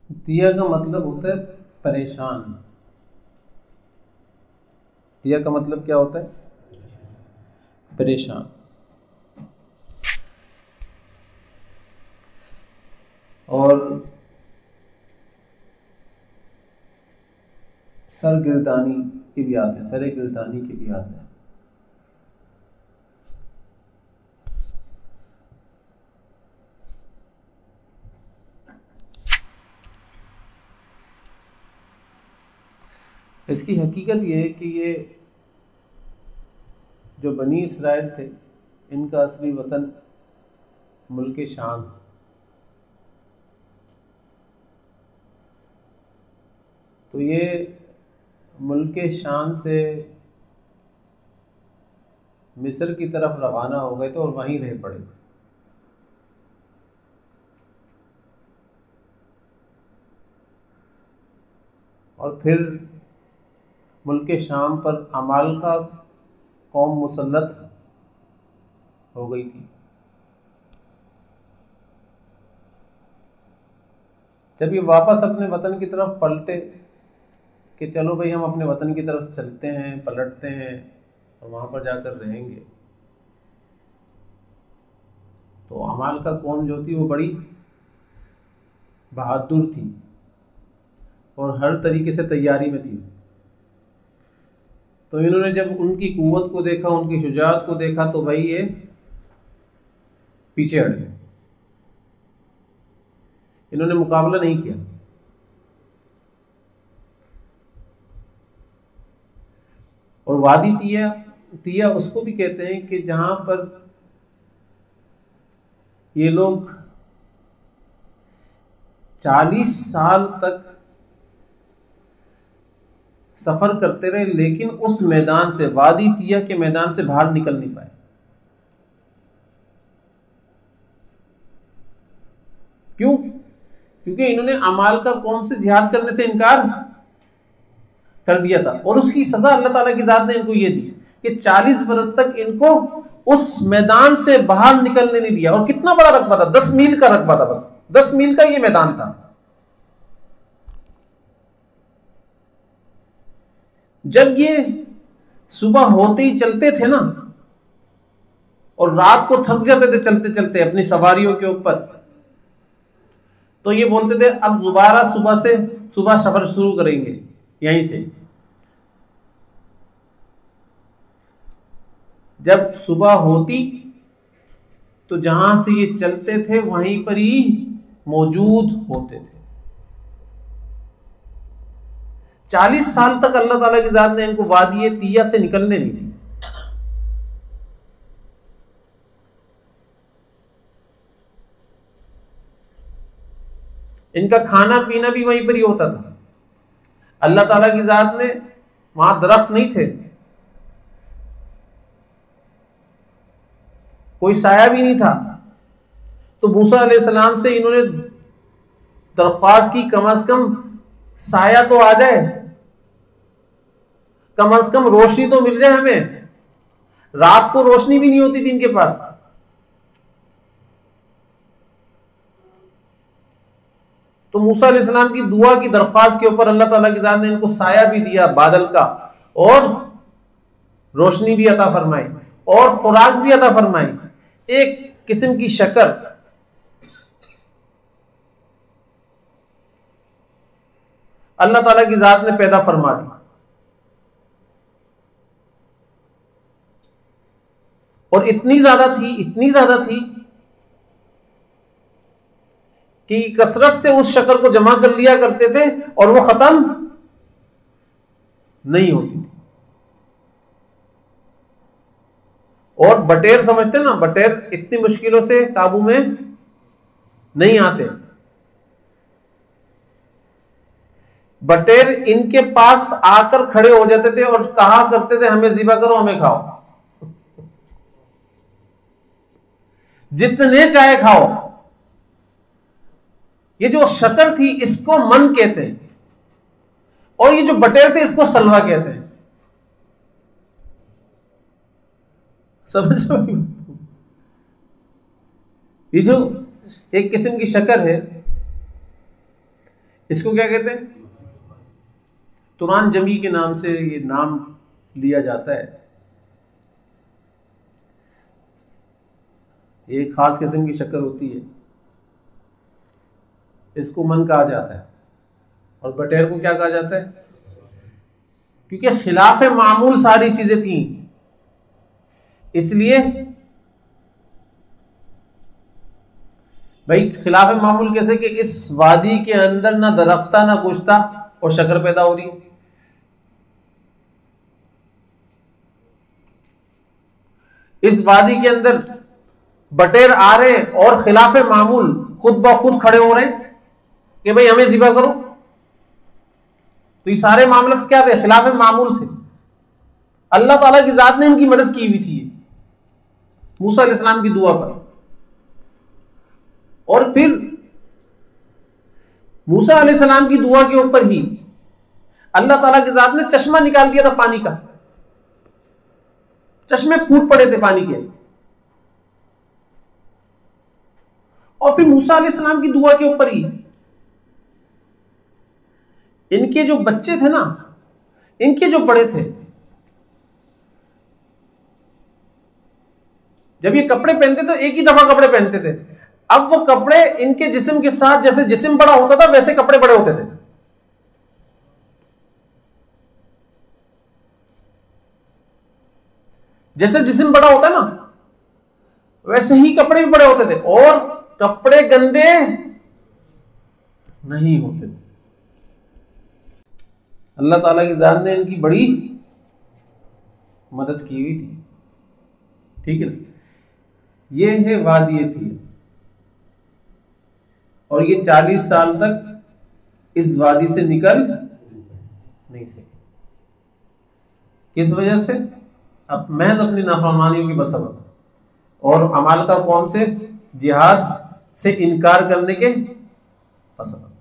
दिया का मतलब होता है परेशान। दिया का मतलब क्या होता है? परेशान। और सरगिरदानी की भी आते हैं, सरे गिरदानी की भी आते हैं। इसकी हकीकत ये है कि ये जो बनी इसराइल थे, इनका असली वतन मुल्क शाम। तो ये मुल्क शाम से मिस्र की तरफ रवाना हो गए थे और वहीं रह पड़े थे। और फिर मुल्क शाम पर अमालका कौम मुसल्लत हो गई थी। जब ये वापस अपने वतन की तरफ पलटे कि चलो भाई हम अपने वतन की तरफ चलते हैं, पलटते हैं और वहाँ पर जाकर रहेंगे, तो अमालका कौम जो थी वो बड़ी बहादुर थी और हर तरीके से तैयारी में थी। तो इन्होंने जब उनकी कुव्वत को देखा, उनकी शुजाअत को देखा, तो भाई ये पीछे हट गए। इन्होंने मुकाबला नहीं किया। और वादी तिया तिया उसको भी कहते हैं कि जहां पर ये लोग 40 साल तक सफर करते रहे, लेकिन उस मैदान से, वादी तिया के मैदान से बाहर निकल नहीं पाए। क्यों? क्योंकि इन्होंने अमालका कौम से जिहाद करने से इनकार कर दिया था और उसकी सजा अल्लाह ताला की जात ने इनको ये दी कि 40 बरस तक इनको उस मैदान से बाहर निकलने नहीं दिया। और कितना बड़ा रकबा था, 10 मील का रकबा था, बस 10 मील का ये मैदान था। जब ये सुबह होते ही चलते थे ना, और रात को थक जाते थे चलते चलते अपनी सवारियों के ऊपर, तो ये बोलते थे अब दोबारा सुबह सफर शुरू करेंगे यहीं से। जब सुबह होती तो जहां से ये चलते थे वहीं पर ही मौजूद होते थे। 40 साल तक अल्लाह ताला की जात ने इनको वादी तिया से निकलने नहीं दी। इनका खाना पीना भी वहीं पर ही होता था। अल्लाह ताला की जात ने, वहां दरख्त नहीं थे, कोई साया भी नहीं था। तो मूसा अलैहिस्सलाम से इन्होंने दरख्वास्त की, कम से कम साया तो आ जाए, कम से कम रोशनी तो मिल जाए हमें। रात को रोशनी भी नहीं होती थी इनके पास। तो मूसा अलैहिस्सलाम की दुआ की दरख्वास्त के ऊपर अल्लाह ताला की जात ने इनको साया भी दिया बादल का, और रोशनी भी अता फरमाई और खुराक भी अता फरमाई। एक किस्म की शक्कर अल्लाह ताला की जात ने पैदा फरमा दी। और इतनी ज्यादा थी कि कसरत से उस शक्कर को जमा कर लिया करते थे और वो खत्म नहीं होती थी। और बटेर समझते ना, बटेर इतनी मुश्किलों से काबू में नहीं आते। बटेर इनके पास आकर खड़े हो जाते थे और कहा करते थे हमें ज़िबा करो, हमें खाओ, जितने चाहे खाओ। ये जो शक्कर थी इसको मन कहते हैं, और ये जो बटेर थे इसको सलवा कहते हैं। समझ रहे हो? ये जो एक किस्म की शक्कर है, इसको क्या कहते हैं? तुरान जमी के नाम से ये नाम लिया जाता है। एक खास किस्म की शक्कर होती है, इसको मन कहा जाता है, और बटेर को क्या कहा जाता है? क्योंकि खिलाफ मामूल सारी चीजें थी, इसलिए भाई खिलाफ मामूल कैसे कि इस वादी के अंदर ना दरख्ता ना कुछ था और शक्कर पैदा हो रही है। इस वादी के अंदर बटेर आ रहे और खिलाफ मामूल खुद ब खुद खड़े हो रहे कि भाई हमें ज़िबा करो। तो ये सारे मामले क्या थे? खिलाफ मामूल थे। अल्लाह ताला की जात ने इनकी मदद की हुई थी मूसा अलैहिस्सलाम की दुआ पर। और फिर मूसा अलैहिस्सलाम की दुआ के ऊपर ही अल्लाह ताला की जात ने चश्मा निकाल दिया था पानी का। चश्मे फूट पड़े थे पानी के। और फिर मूसा अलैहिस्सलाम की दुआ के ऊपर ही इनके जो बच्चे थे ना, इनके जो बड़े थे, जब ये कपड़े पहनते तो एक ही दफा कपड़े पहनते थे। अब वो कपड़े इनके जिस्म के साथ, जैसे जिस्म बड़ा होता था वैसे कपड़े बड़े होते थे। जैसे जिस्म बड़ा होता है ना, वैसे ही कपड़े भी बड़े होते थे, और कपड़े गंदे नहीं होते थे। अल्लाह ताला की जात ने इनकी बड़ी मदद की हुई थी। ठीक है ना? ये है वादी थी, और ये 40 साल तक इस वादी से निकल नहीं सके। किस वजह से? अब महज अपनी नाफरमानियों की बसबब और अमालका कौम से जिहाद से इनकार करने के बसबब।